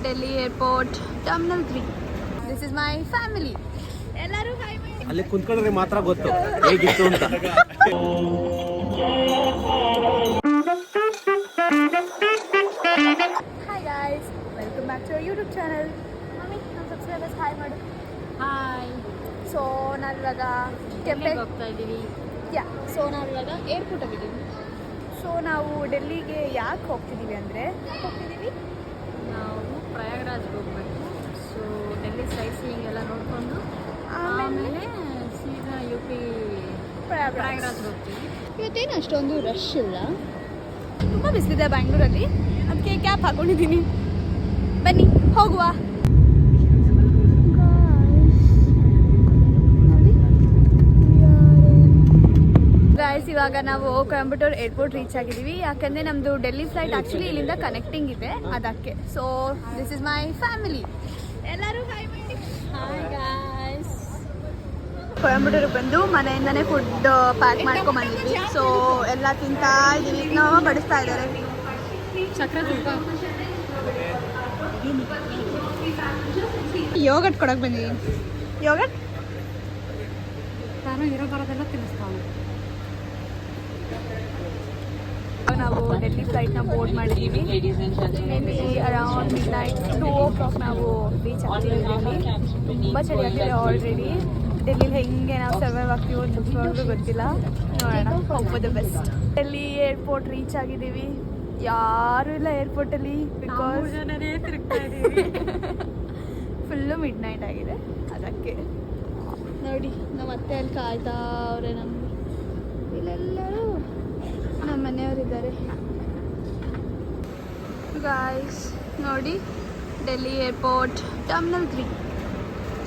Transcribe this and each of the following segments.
Delhi Airport, Terminal 3. This is my family. ಎಲ್ಲರೂ hi ಮಾಡಿ. ಅಲ್ಲಿ ಕುಂತ್ಕೊಂಡ್ರೆ ಮಾತ್ರ ಗೊತ್ತು ಹೇಗಿತ್ತು ಅಂತ. Hi guys, welcome back to our YouTube channel. Mummy ನಮ್ಮ ಸಬ್ಸ್ಕ್ರೈಬರ್ಸ್ ಹಾಯ್ ಮಾಡು. ಹಾಯ್. ಸೊ ನಾವಿವಾಗ ಕೆಂಪೆ ಹೋಗ್ತಾ ಇದ್ದೀವಿ. ನಾವಿವಾಗ ಏರ್ಪೋರ್ಟಲ್ಲಿದ್ದೀವಿ. ಸೊ ನಾವು ಡೆಲ್ಲಿಗೆ ಯಾಕೆ ಹೋಗ್ತಿದ್ದೀವಿ ಅಂದರೆ ನಾವು ಪ್ರಯಾಗ್ರಾಜ್ಗೆ ಹೋಗ್ಬೇಕು. ಸೊ ಡೆಲ್ಲಿ ಸೈಟ್ ಸೀಯಿಂಗ್ ಎಲ್ಲ ನೋಡಿಕೊಂಡು ಆಮೇಲೆ ಸೀದಾ UP ಪ್ರಯಾಗ್ರಾಜ್ಗೆ ಹೋಗ್ತೀವಿ. ಇವತ್ತೇನು ಅಷ್ಟೊಂದು ರಶ್ ಇಲ್ಲ, ತುಂಬ ಬಿಸಿಲಿದೆ ಬ್ಯಾಂಗ್ಳೂರಲ್ಲಿ, ಅದಕ್ಕೆ ಕ್ಯಾಪ್ ಹಾಕೊಂಡಿದ್ದೀನಿ. ಬನ್ನಿ ಹೋಗುವ. ಗೈಸ್, ಇವಾಗ ನಾವು ಕೊಯಂಬತ್ತೂರ್ ಏರ್ಪೋರ್ಟ್ ರೀಚ್ ಆಗಿದ್ದೀವಿ. ಯಾಕಂದರೆ ನಮ್ಮದು ಡೆಲ್ಲಿ ಫ್ಲೈಟ್ ಆ್ಯಕ್ಚುಲಿ ಇಲ್ಲಿಂದ ಕನೆಕ್ಟಿಂಗ್ ಇದೆ ಅದಕ್ಕೆ. So this is my family. ಎಲ್ಲರೂ ಹಾಯ್ ಮಾಡಿ. Hi guys. ಕೊಯಂಬತ್ತೂರಿಗೆ ಬಂದು ಮನೆಯಿಂದನೇ ಫುಡ್ ಪ್ಯಾಕ್ ಮಾಡ್ಕೊಂಡು ಬಂದಿದ್ವಿ. ಸೊ ಎಲ್ಲ ತಿಂತಾ ಇದ್ದೀವಿ. ನಾವು ಬಡಿಸ್ತಾ ಇದ್ದಾರೆ. ಚಕ್ರ ತುಪ್ಪ ಯೋಗಟ್ ಕೊಡಕ್ಕೆ ಬಂದಿದ್ದೀನಿ. ಯೋಗಟ್ ನಾನು ಇರೋ ಬರೋದೆಲ್ಲ ತಿನ್ನಿಸ್ತಾವೆ. ನಾವು ಡೆಲ್ಲಿ ಫ್ಲೈಟ್ನ ಬೋರ್ಡ್ ಮಾಡಿದ್ದೀವಿ. ಮೇಬಿ ಅರೌಂಡ್ ಮಿಡ್ನೈಟ್ 2 o'clock ನಾವು ರೀಚ್ ಆಗ್ತೀವಿ. ತುಂಬ ಚಳಿ ಆಗ್ತಿದೆ ಆಲ್ರೆಡಿ. ಡೆಲ್ಲಿಲಿ ಹೆಂಗೆ ನಾವು ಸರ್ವೈವ್ ಆಗ್ತೀವೋ ನಿಜವಾಗ್ಲೂ ಗೊತ್ತಿಲ್ಲ. ನೋಡೋಣ, hope for the best. Delhi airport reach ಆಗಿದ್ದೀವಿ. ಯಾರೂ ಇಲ್ಲ ಏರ್ಪೋರ್ಟಲ್ಲಿ, ಬಿಕಾಸ್ ಫುಲ್ಲು ಮಿಡ್ ನೈಟ್ ಆಗಿದೆ ಅದಕ್ಕೆ. ನೋಡಿ ನಮ್ಮ ಅತ್ತೆ ಅಲ್ಲಿ ಕಾಯ್ತಾ ಅವರೇ. ನಮಗೆ ಇಲ್ಲೆಲ್ಲರೂ ನಮ್ಮ ಮನೆಯವರಿದ್ದಾರೆ. ಗಾಯ್ಸ್ ನೋಡಿ, ಡೆಲ್ಲಿ ಏರ್ಪೋರ್ಟ್ ಟರ್ಮಿನಲ್ 3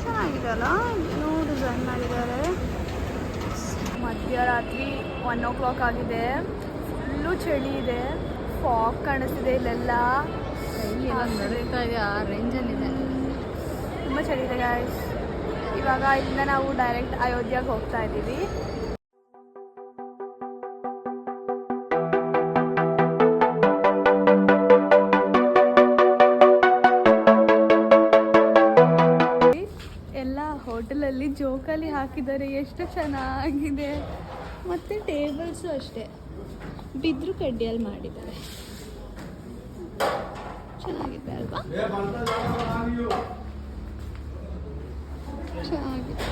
ಚೆನ್ನಾಗಿದೆ ಅಲ್ಲ, ಏನೋ ಡಿಸೈನ್ ಮಾಡಿದ್ದಾರೆ. ಮಧ್ಯರಾತ್ರಿ 1 o'clock ಆಗಿದೆ. ಫುಲ್ಲು ಚಳಿ ಇದೆ, ಫಾಗ್ ಕಾಣಿಸ್ತಿದೆ ಇಲ್ಲೆಲ್ಲ. ನಡೀತಾ ಇದೆ, ಆ ರೇಂಜಲ್ಲಿದೆ. ತುಂಬ ಚಳಿ ಇದೆ ಗಾಯ್ಸ್. ಇವಾಗ ಇಲ್ಲಿಂದ ನಾವು ಡೈರೆಕ್ಟ್ ಅಯೋಧ್ಯೆಗೆ ಹೋಗ್ತಾ ಇದ್ದೀವಿ. ಎಲ್ಲ ಹೋಟೆಲಲ್ಲಿ ಜೋಕಾಲಿ ಹಾಕಿದ್ದಾರೆ, ಎಷ್ಟು ಚೆನ್ನಾಗಿದೆ. ಮತ್ತು ಟೇಬಲ್ಸು ಅಷ್ಟೇ ಬಿದ್ರು ಕಡ್ಡಿಯಲ್ಲಿ ಮಾಡಿದ್ದಾರೆ. ಚೆನ್ನಾಗಿದೆ ಅಲ್ವಾ? ಚೆನ್ನಾಗಿದೆ.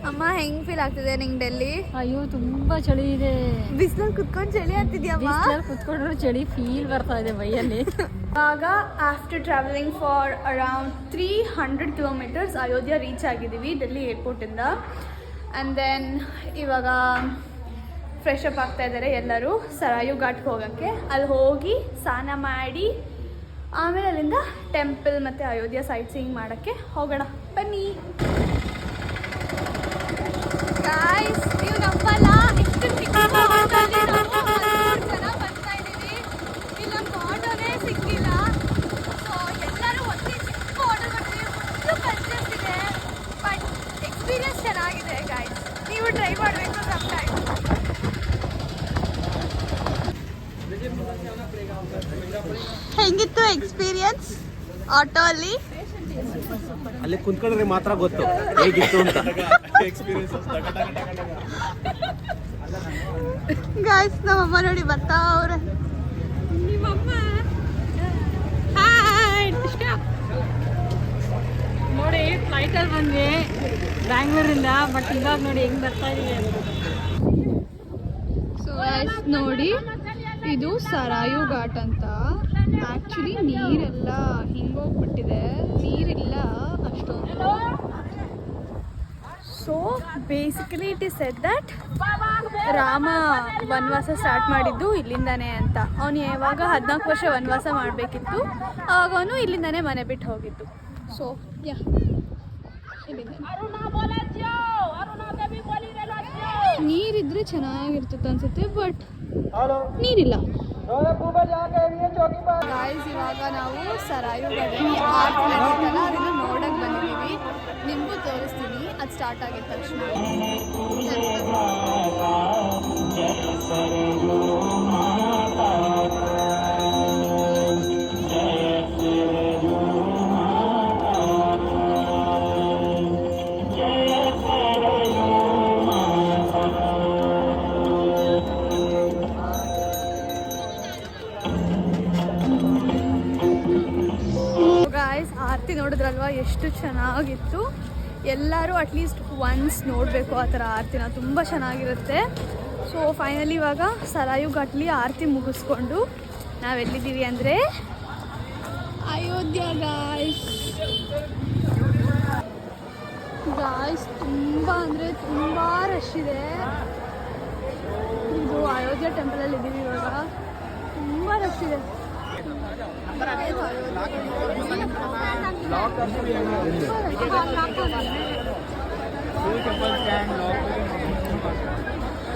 ಅಮ್ಮ ಹೆಂಗ್ ಫೀಲ್ ಆಗ್ತಿದೆ ನಿಂಗೆ ಡೆಲ್ಲಿ? ಅಯ್ಯೋ ತುಂಬಾ ಚಳಿ ಇದೆ. ಬಿಸಿಲಲ್ಲಿ ಕುತ್ಕೊಂಡು ಚಳಿ ಆಗ್ತಿದ್ಯಮ್ಮ? ಕುತ್ಕೊಂಡ್ರೆ ಚಳಿ ಫೀಲ್ ಬರ್ತಾ ಇದೆ ಮೈಯಲ್ಲಿ. ಆಗ after travelling for around 300 kilometers Ayodhya reach ಆಗಿದ್ದೀವಿ ಡೆಲ್ಲಿ ಏರ್ಪೋರ್ಟಿಂದ. ಆ್ಯಂಡ್ ದೆನ್ ಇವಾಗ ಫ್ರೆಶ್ ಅಪ್ ಆಗ್ತಾ ಇದ್ದಾರೆ ಎಲ್ಲರೂ ಸರಾಯು ಘಾಟ್ಗೆ ಹೋಗೋಕ್ಕೆ. ಅಲ್ಲಿ ಹೋಗಿ ಸ್ನಾನ ಮಾಡಿ ಆಮೇಲೆ ಅಲ್ಲಿಂದ ಟೆಂಪಲ್ ಮತ್ತು ಅಯೋಧ್ಯ ಸೈಟ್ ಸೀಯಿಂಗ್ ಮಾಡೋಕ್ಕೆ ಹೋಗೋಣ. ಬನ್ನಿ ಗಾಯ್ಸ್, ನೀವು ನಂಬಲ್ಲ, ಎಷ್ಟು ಜನ ಬರ್ತಾ ಇದ್ದೀವಿ. ಇಲ್ಲಿ ನಮ್ಗೆ ಆಟೋನೇ ಸಿಕ್ಕಿಲ್ಲ. ಸೊ ಎಲ್ಲರೂ ಒಂದೇ ಚಿಕ್ಕ ಆಟೋ ಮಾಡ್ತೀವಿ. ಫುಲ್ಲು ಕನ್ಫ್ಯೂಸ್ ಇದೆ, ಬಟ್ ಎಕ್ಸ್ಪೀರಿಯನ್ಸ್ ಚೆನ್ನಾಗಿದೆ ಗಾಯ್ಸ್. ನೀವು ಟ್ರೈ ಮಾಡಬೇಕು ಸಮ್ ಟೈಮ್. ಹೆಂಗಿತ್ತು ಎಕ್ಸ್ಪೀರಿಯನ್ಸ್ ಆಟೋ ಅಲ್ಲಿ? ಅಲ್ಲಿ ಕುಂತ್ಕೊಂಡ್ರೆ ಮಾತ್ರ ಗೊತ್ತು ಹೇಗಿತ್ತು ಅಂತ. ಗಾಯ್ಸ್, ನಮ್ಮಮ್ಮ ನೋಡಿ ಬರ್ತಾ ಅವ್ರೆ. ನಿಮ್ಮಮ್ಮ ನೋಡಿ ಫ್ಲೈಟಲ್ಲಿ ಬಂದ್ವಿ ಬ್ಯಾಂಗ್ಳೂರಿಂದ. ಬಟ್ ಇವಾಗ ನೋಡಿ ಹೆಂಗ್ ಬರ್ತಾ ಇದೀವಿ. ಸೊ ಗಾಯ್ಸ್ ನೋಡಿ, ಇದು ಸರಾಯು ಘಾಟ್ ಅಂತ. ಆ್ಯಕ್ಚುಲಿ ನೀರೆಲ್ಲ ಹಿಂಗೋಗ್ಬಿಟ್ಟಿದೆ, ನೀರಿಲ್ಲ ಅಷ್ಟೊಂದು. So basically it is said that Rama ವನವಾಸ ಸ್ಟಾರ್ಟ್ ಮಾಡಿದ್ದು ಇಲ್ಲಿಂದಾನೆ ಅಂತ. ಅವನು ಯಾವಾಗ 14 ವರ್ಷ ವನವಾಸ ಮಾಡಬೇಕಿತ್ತು, ಆವಾಗ ಅವನು ಇಲ್ಲಿಂದಾನೆ ಮನೆ ಬಿಟ್ಟು ಹೋಗಿದ್ದು. ಸೊ ಯಾ, ನೀರಿದ್ರೆ ಚೆನ್ನಾಗಿರ್ತಿತ್ತು ಅನ್ಸುತ್ತೆ, ಬಟ್ ನೀರಿಲ್ಲ. ಗಾಯ್ಸ್, ಇವಾಗ ನಾವು ಸರಾಯು ಅದನ್ನು ನೋಡಕ್ಕೆ ಬಂದಿದ್ದೀವಿ. ನಿಮಗೂ ತೋರಿಸ್ತೀನಿ, ಅದು ಸ್ಟಾರ್ಟ್ ಆಗಿದ ತಕ್ಷಣ. ಆರತಿ ನೋಡಿದ್ರಲ್ವ ಎಷ್ಟು ಚೆನ್ನಾಗಿತ್ತು. ಎಲ್ಲರೂ ಅಟ್ಲೀಸ್ಟ್ ಒನ್ಸ್ ನೋಡಬೇಕು ಆ ಥರ ಆರತಿನ, ತುಂಬ ಚೆನ್ನಾಗಿರುತ್ತೆ. ಸೊ ಫೈನಲಿ ಇವಾಗ ಸರಾಯು ಘಾಟ್ಲಿ ಆರತಿ ಮುಗಿಸ್ಕೊಂಡು ನಾವೆಲ್ಲಿದ್ದೀವಿ ಅಂದರೆ ಅಯೋಧ್ಯ ಗಾಯ್ಸ್ ತುಂಬ ಅಂದರೆ ತುಂಬ ರಶ್ ಇದೆ. ಇದು ಅಯೋಧ್ಯ ಟೆಂಪಲಲ್ಲಿ ಇದ್ದೀವಿ ಇವಾಗ, ತುಂಬ ರಶ್ ಇದೆ.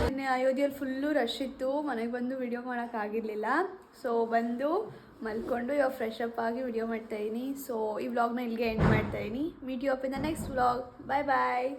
ನಿನ್ನೆ ಅಯೋಧ್ಯೆಯಲ್ಲಿ ಫುಲ್ಲು ರಶ್ ಇತ್ತು, ಮನೆಗೆ ಬಂದು ವಿಡಿಯೋ ಮಾಡೋಕ್ಕಾಗಿರಲಿಲ್ಲ. ಸೊ ಬಂದು ಮಲ್ಕೊಂಡು ಇವಾಗ ಫ್ರೆಶ್ ಅಪ್ ಆಗಿ ವಿಡಿಯೋ ಮಾಡ್ತಾಯಿದ್ದೀನಿ. ಸೊ ಈ ವ್ಲಾಗ್ನ ಇಲ್ಲಿಗೆ ಎಂಡ್ ಮಾಡ್ತಾಯಿದ್ದೀನಿ. Meet you up in the next vlog. Bye bye.